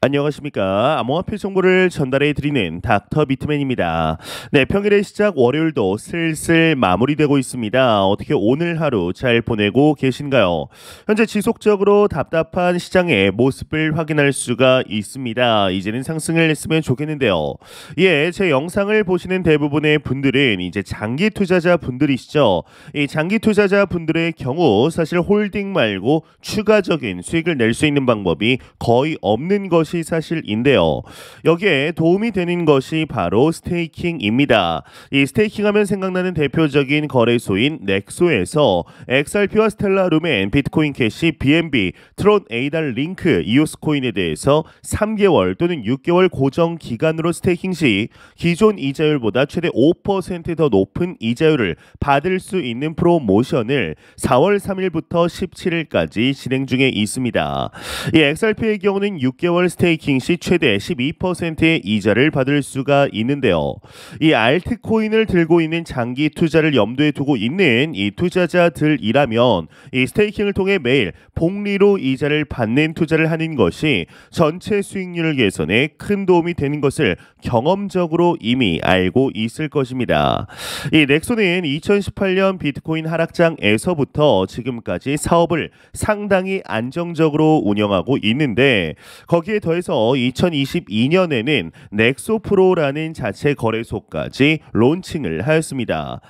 안녕하십니까. 암호화폐 정보를 전달해 드리는 닥터 비트맨입니다. 네, 평일의 시작 월요일도 슬슬 마무리되고 있습니다. 어떻게 오늘 하루 잘 보내고 계신가요? 현재 지속적으로 답답한 시장의 모습을 확인할 수가 있습니다. 이제는 상승을 했으면 좋겠는데요. 예, 제 영상을 보시는 대부분의 분들은 이제 장기 투자자 분들이시죠. 이 장기 투자자 분들의 경우 사실 홀딩 말고 추가적인 수익을 낼 수 있는 방법이 거의 없는 것이 사실인데요. 여기에 도움이 되는 것이 바로 스테이킹입니다. 이 스테이킹하면 생각나는 대표적인 거래소인 넥소에서 XRP와 스텔라 루멘, 비트코인 캐시, BNB, 트론 에이달 링크, 이오스 코인에 대해서 3개월 또는 6개월 고정 기간으로 스테이킹 시 기존 이자율보다 최대 5% 더 높은 이자율을 받을 수 있는 프로모션을 4월 3일부터 17일까지 진행 중에 있습니다. 이 XRP의 경우는 6개월 스테이킹 시 최대 12%의 이자를 받을 수가 있는데요. 이 알트코인을 들고 있는 장기 투자를 염두에 두고 있는 이 투자자들이라면 이 스테이킹을 통해 매일 복리로 이자를 받는 투자를 하는 것이 전체 수익률 개선에 큰 도움이 되는 것을 경험적으로 이미 알고 있을 것입니다. 이 넥소는 2018년 비트코인 하락장에서부터 지금까지 사업을 상당히 안정적으로 운영하고 있는데 거기에 더해서 2022년에는 넥소 프로라는 자체 거래소까지 론칭을 하였습니다.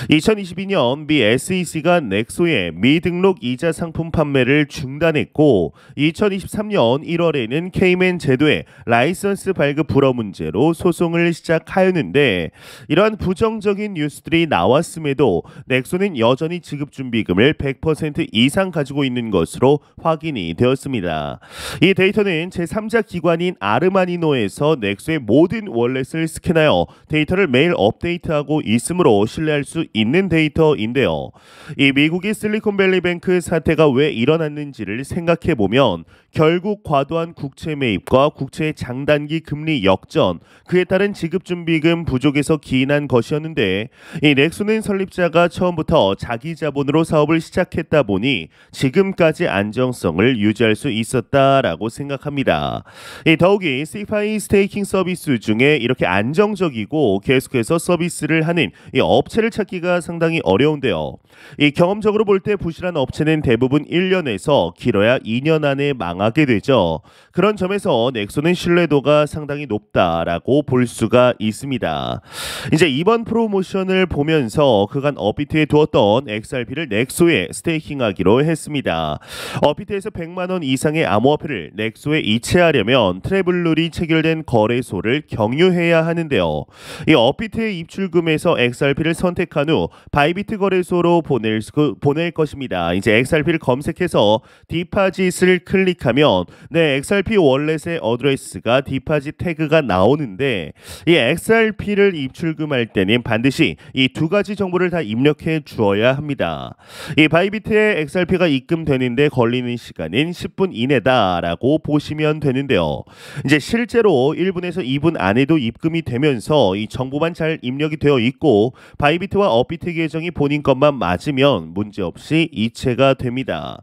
2022년 미 SEC가 넥소의 미등록 이자 상품 판매를 중단했고 2023년 1월에는 케이맨 제도의 라이선스 발급 불허 문제로 소송을 시작하였는데 이러한 부정적인 뉴스들이 나왔음에도 넥소는 여전히 지급준비금을 100% 이상 가지고 있는 것으로 확인이 되었습니다. 이 데이터는 제3자 기관인 아르마니노에서 넥소의 모든 월렛을 스캔하여 데이터를 매일 업데이트하고 있으므로 신뢰할 수 있는 데이터인데요. 이 미국의 실리콘밸리뱅크 사태가 왜 일어났는지를 생각해보면 결국 과도한 국채 매입과 국채의 장단기 금리 역전, 그에 따른 지급준비금 부족에서 기인한 것이었는데 이 넥소는 설립자가 처음부터 자기 자본으로 사업을 시작했다 보니 지금까지 안정성을 유지할 수 있었다라고 생각합니다. 더욱이 CeFi 스테이킹 서비스 중에 이렇게 안정적이고 계속해서 서비스를 하는 이 업체를 찾기가 상당히 어려운데요. 이 경험적으로 볼 때 부실한 업체는 대부분 1년에서 길어야 2년 안에 망하게 되죠. 그런 점에서 넥소는 신뢰도가 상당히 높다라고 볼 수가 있습니다. 이제 이번 프로모션을 보면서 그간 업비트에 두었던 XRP를 넥소에 스테이킹하기로 했습니다. 업비트에서 100만 원 이상의 암호화폐를 넥소에 이체하려면 트래블 룰이 체결된 거래소를 경유해야 하는데요. 이 업비트의 입출금에서 XRP를 선택한 후 바이비트 거래소로 보낼 것입니다. 이제 XRP를 검색해서 디파짓을 클릭하면 XRP 월렛의 어드레스가 디파짓 태그가 나오는데 이 XRP를 입출금할 때는 반드시 이 두 가지 정보를 다 입력해 주어야 합니다. 이 바이비트에 XRP가 입금되는데 걸리는 시간은 10분 이내다라고 보시면 되는데요. 이제 실제로 1분에서 2분 안에도 입금이 되면서 이 정보만 잘 입력이 되어 있고 바이비트와 업비트 계정이 본인 것만 맞으면 문제없이 이체가 됩니다.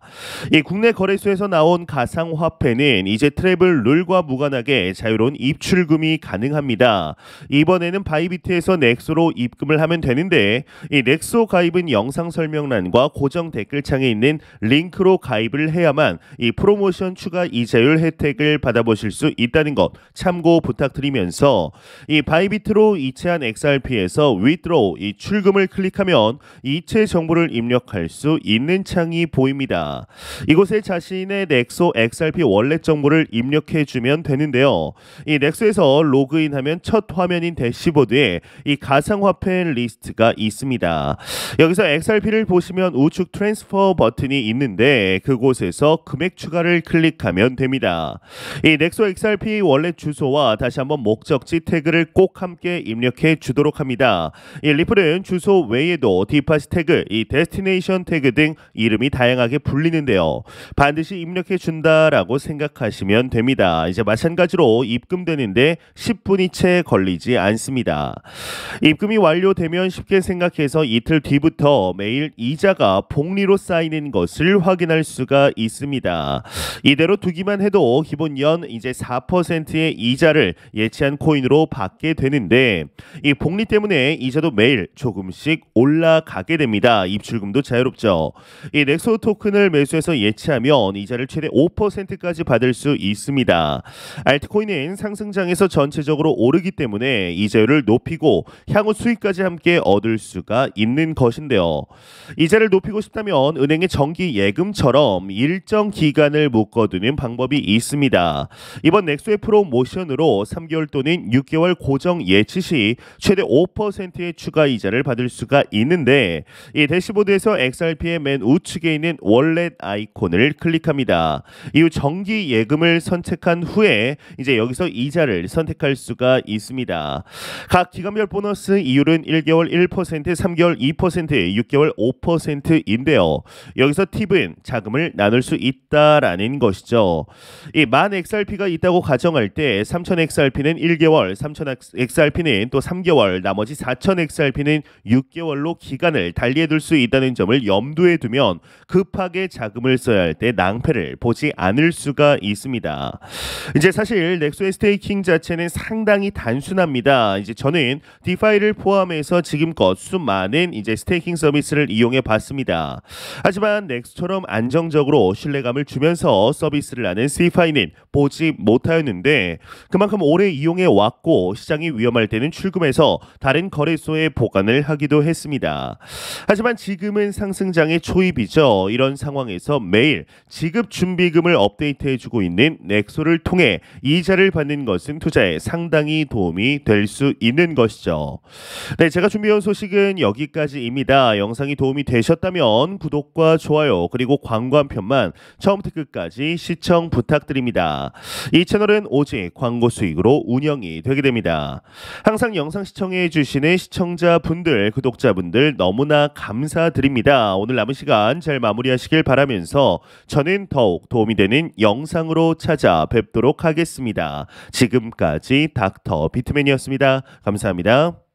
이 국내 거래소에서 나온 가상화폐는 이제 트래블 룰과 무관하게 자유로운 입출금이 가능합니다. 이번에는 바이비트에서 넥소로 입금을 하면 되는데 이 넥소 가입은 영상 설명란과 고정 댓글창에 있는 링크로 가입을 해야만 이 프로모션 추가 이자율 혜택을 받아보실 수 있다는 것 참고 부탁드리면서 이 바이비트로 이체한 XRP에서 withdraw 이 출금을 클릭하면 이체 정보를 입력할 수 있는 창이 보입니다. 이곳에 자신의 넥소 XRP 월렛 정보를 입력해 주면 되는데요. 이 넥소에서 로그인하면 첫 화면인 대시보드에 이 가상화폐 리스트가 있습니다. 여기서 XRP를 보시면 우측 트랜스퍼 버튼이 있는데 그곳에서 금액 추가를 클릭하면 됩니다. 이 넥소 XRP 월렛 주소와 다시 한번 목적지 태그를 꼭 함께 입력해 주도록 합니다. 이 리플은 주소 외에도 디파짓 태그, 이 데스티네이션 태그 등 이름이 다양하게 불리는데요. 반드시 입력해 준다라고 생각하시면 됩니다. 이제 마찬가지로 입금되는데 10분이 채 걸리지 않습니다. 입금이 완료되면 쉽게 생각해서 이틀 뒤부터 매일 이자가 복리로 쌓이는 것을 확인할 수가 있습니다. 이대로 두기만 해도 기본 매년 이제 4%의 이자를 예치한 코인으로 받게 되는데 이 복리 때문에 이자도 매일 조금씩 올라가게 됩니다. 입출금도 자유롭죠. 이 넥소 토큰을 매수해서 예치하면 이자를 최대 5%까지 받을 수 있습니다. 알트코인은 상승장에서 전체적으로 오르기 때문에 이자율을 높이고 향후 수익까지 함께 얻을 수가 있는 것인데요. 이자를 높이고 싶다면 은행의 정기 예금처럼 일정 기간을 묶어두는 방법이 있습니다. 이번 넥소의 프로모션으로 3개월 또는 6개월 고정 예치 시 최대 5%의 추가 이자를 받을 수가 있는데 이 대시보드에서 XRP의 맨 우측에 있는 월렛 아이콘을 클릭합니다. 이후 정기 예금을 선택한 후에 이제 여기서 이자를 선택할 수가 있습니다. 각 기간별 보너스 이율은 1개월 1%, 3개월 2%, 6개월 5%인데요. 여기서 팁은 자금을 나눌 수 있다라는 것이죠. 이 만 XRP가 있다고 가정할 때 3000 XRP는 1개월, 3000 XRP는 또 3개월, 나머지 4000 XRP는 6개월로 기간을 달리해둘 수 있다는 점을 염두에 두면 급하게 자금을 써야 할 때 낭패를 보지 않을 수가 있습니다. 이제 사실 넥소의 스테이킹 자체는 상당히 단순합니다. 이제 저는 디파이를 포함해서 지금껏 수많은 이제 스테이킹 서비스를 이용해 봤습니다. 하지만 넥스처럼 안정적으로 신뢰감을 주면서 서비스를 하는 CFI는 보지 못하였는데 그만큼 오래 이용해 왔고 시장이 위험할 때는 출금해서 다른 거래소에 보관을 하기도 했습니다. 하지만 지금은 상승장의 초입이죠. 이런 상황에서 매일 지급 준비금을 업데이트해주고 있는 넥소를 통해 이자를 받는 것은 투자에 상당히 도움이 될 수 있는 것이죠. 네, 제가 준비한 소식은 여기까지입니다. 영상이 도움이 되셨다면 구독과 좋아요 그리고 광고 한 편만 처음부터 끝까지 시청 부탁드립니다. 이 채널은 오직 광고 수익으로 운영이 되게 됩니다. 항상 영상 시청해 주시는 시청자분들, 구독자분들 너무나 감사드립니다. 오늘 남은 시간 잘 마무리하시길 바라면서 저는 더욱 도움이 되는 영상으로 찾아뵙도록 하겠습니다. 지금까지 닥터 비트맨이었습니다. 감사합니다.